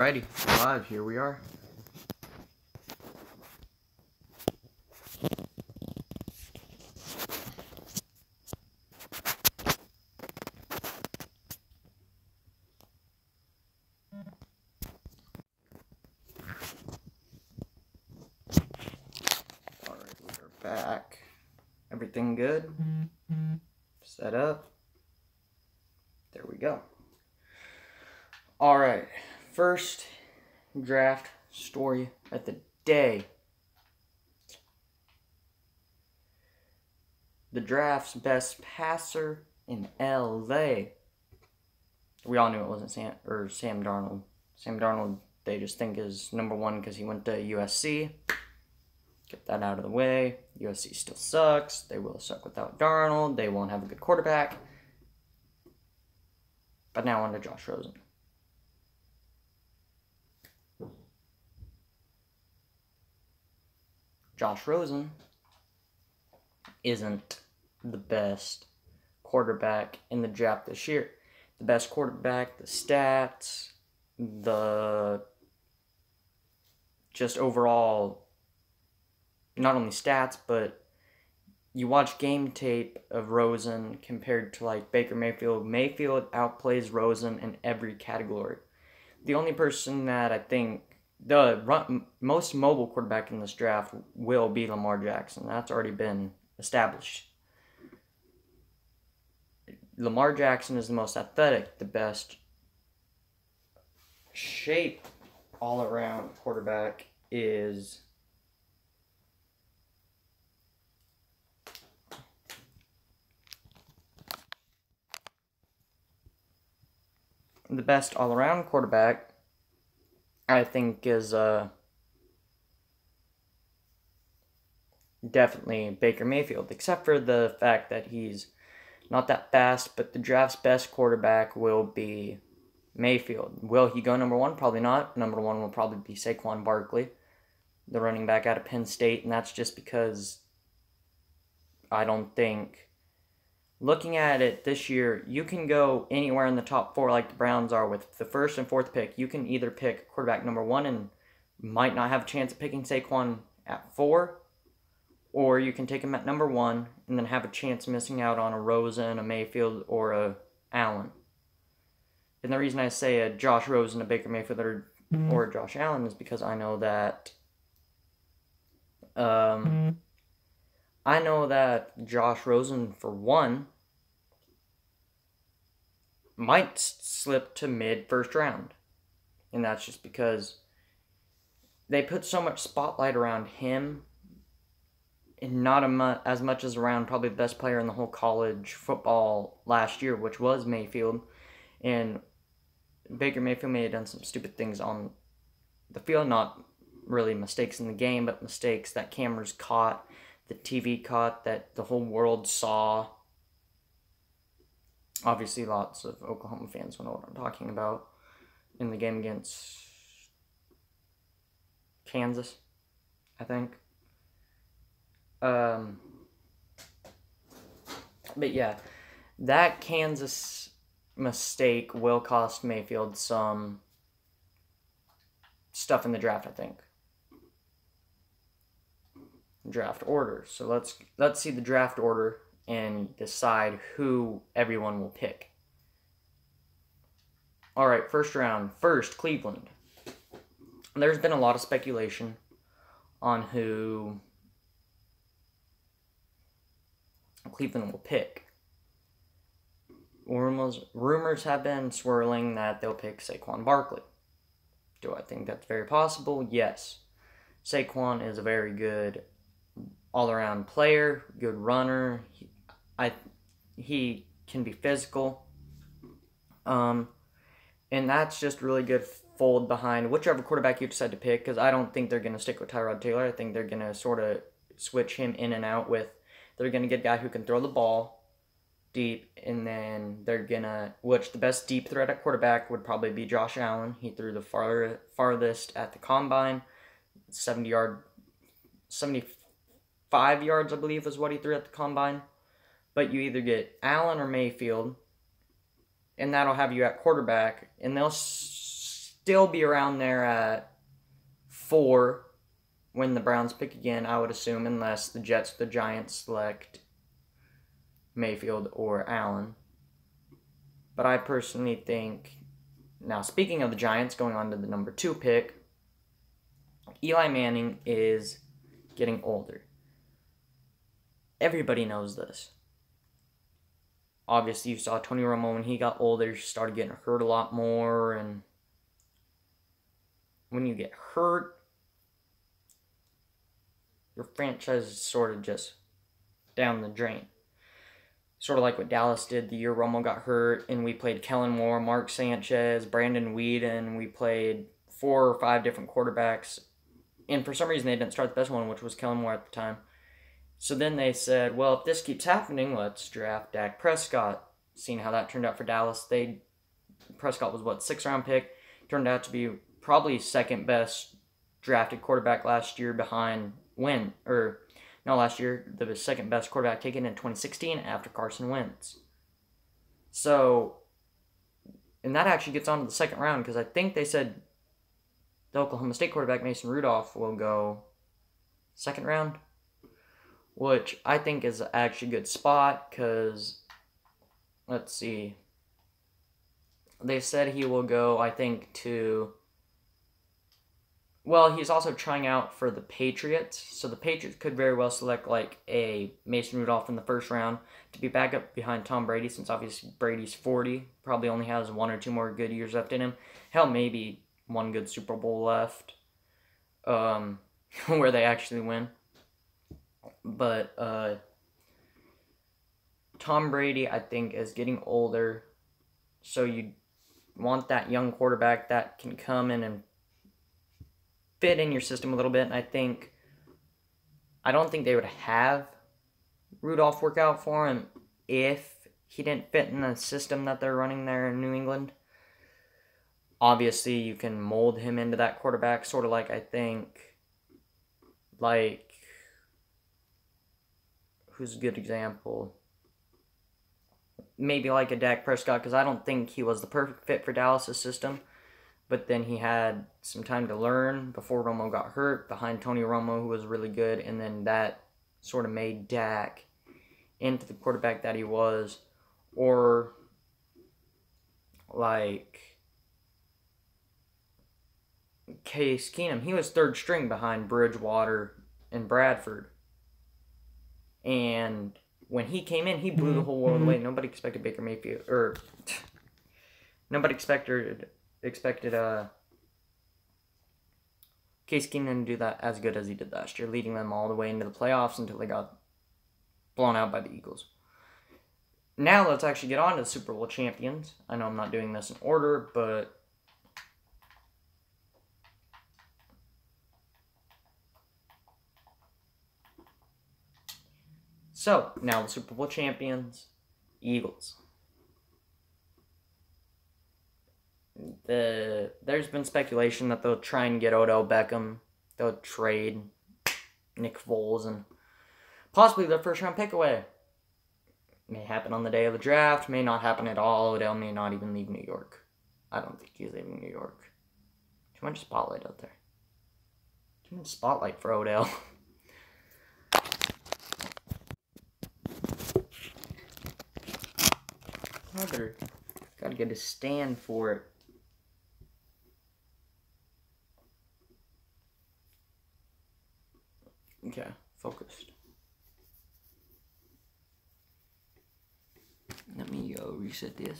Alrighty, live, here we are. Alright, we're back. Everything good? Set up? There we go. Alright, first draft story of the day. The draft's best passer in LA. We all knew it wasn't Sam Darnold. Sam Darnold, they just think is number one because he went to USC. Get that out of the way. USC still sucks. They will suck without Darnold. They won't have a good quarterback. But now on to Josh Rosen. Josh Rosen isn't the best quarterback in the draft this year. The best quarterback, the stats, the just overall, not only stats, but you watch game tape of Rosen compared to like Baker Mayfield. Mayfield outplays Rosen in every category. The only person that I think the most mobile quarterback in this draft will be Lamar Jackson. That's already been established. Lamar Jackson is the most athletic, the best shape all-around quarterback is the best all-around quarterback, I think, is definitely Baker Mayfield, except for the fact that he's not that fast, but the draft's best quarterback will be Mayfield. Will he go number one? Probably not. Number one will probably be Saquon Barkley, the running back out of Penn State, and that's just because I don't think, looking at it this year, you can go anywhere in the top four like the Browns are with the first and fourth pick. You can either pick quarterback number one and might not have a chance of picking Saquon at 4, or you can take him at number 1 and then have a chance missing out on a Rosen, a Mayfield, or a Allen. And the reason I say a Josh Rosen, a Baker Mayfield, or a Josh Allen is because I know that Josh Rosen, for one, might slip to mid-first round. And that's just because they put so much spotlight around him and not as much as around probably the best player in the whole college football last year, which was Mayfield. And Baker Mayfield may have done some stupid things on the field, not really mistakes in the game, but mistakes that cameras caught, the TV caught, that the whole world saw. Obviously, lots of Oklahoma fans will know what I'm talking about in the game against Kansas, I think. But yeah, that Kansas mistake will cost Mayfield some stuff in the draft, I think. Draft order. So let's see the draft order and decide who everyone will pick. All right, first round. First, Cleveland. There's been a lot of speculation on who Cleveland will pick. Rumors have been swirling that they'll pick Saquon Barkley. Do I think that's very possible? Yes. Saquon is a very good all-around player, good runner. He can be physical. And that's just really good fold behind whichever quarterback you decide to pick, because I don't think they're going to stick with Tyrod Taylor. I think they're going to sort of switch him in and out with, they're going to get a guy who can throw the ball deep, and then they're going to, which the best deep threat at quarterback would probably be Josh Allen. He threw the farthest at the combine, 75 yards, I believe, is what he threw at the combine. But you either get Allen or Mayfield, and that'll have you at quarterback, and they'll still be around there at 4 when the Browns pick again, I would assume, unless the Jets, the Giants select Mayfield or Allen. But I personally think, now speaking of the Giants, going on to the number 2 pick, Eli Manning is getting older. Everybody knows this. Obviously, you saw Tony Romo when he got older, started getting hurt a lot more, and when you get hurt, your franchise is sort of just down the drain. Sort of like what Dallas did the year Romo got hurt, and we played Kellen Moore, Mark Sanchez, Brandon Weeden. We played 4 or 5 different quarterbacks, and for some reason they didn't start the best one, which was Kellen Moore at the time. So then they said, well, if this keeps happening, let's draft Dak Prescott. Seeing how that turned out for Dallas, Prescott was 6th round pick, turned out to be probably second best drafted quarterback last year behind last year, the second best quarterback taken in 2016 after Carson Wentz. So, and that actually gets on to the second round, because I think they said the Oklahoma State quarterback Mason Rudolph will go second round, which I think is actually a good spot, because, let's see, they said he will go, I think, he's also trying out for the Patriots, so the Patriots could very well select, a Mason Rudolph in the first round to be back up behind Tom Brady, since obviously Brady's 40, probably only has 1 or 2 more good years left in him. Hell, maybe 1 good Super Bowl left, where they actually win. But Tom Brady, I think, is getting older, so you want that young quarterback that can come in and fit in your system a little bit. And I don't think they would have Rudolph work out for him if he didn't fit in the system that they're running there in New England. Obviously, you can mold him into that quarterback, sort of who's a good example? Maybe like a Dak Prescott, because I don't think he was the perfect fit for Dallas' system. But then he had some time to learn before Romo got hurt, behind Tony Romo, who was really good. And then that sort of made Dak into the quarterback that he was. Or Case Keenum. He was 3rd string behind Bridgewater and Bradford. And when he came in, he blew the whole world away. Nobody expected Baker Mayfield, nobody expected Case Keenum to do that as good as he did last year, leading them all the way into the playoffs until they got blown out by the Eagles. Now let's actually get on to the Super Bowl champions. I know I'm not doing this in order, but so, now the Super Bowl champions, Eagles. There's been speculation that they'll try and get Odell Beckham. They'll trade Nick Foles and possibly their 1st round pick away. May happen on the day of the draft, may not happen at all. Odell may not even leave New York. I don't think he's leaving New York. Too much spotlight out there. Too much spotlight for Odell. Gotta get a stand for it. Okay, focused. Let me reset this.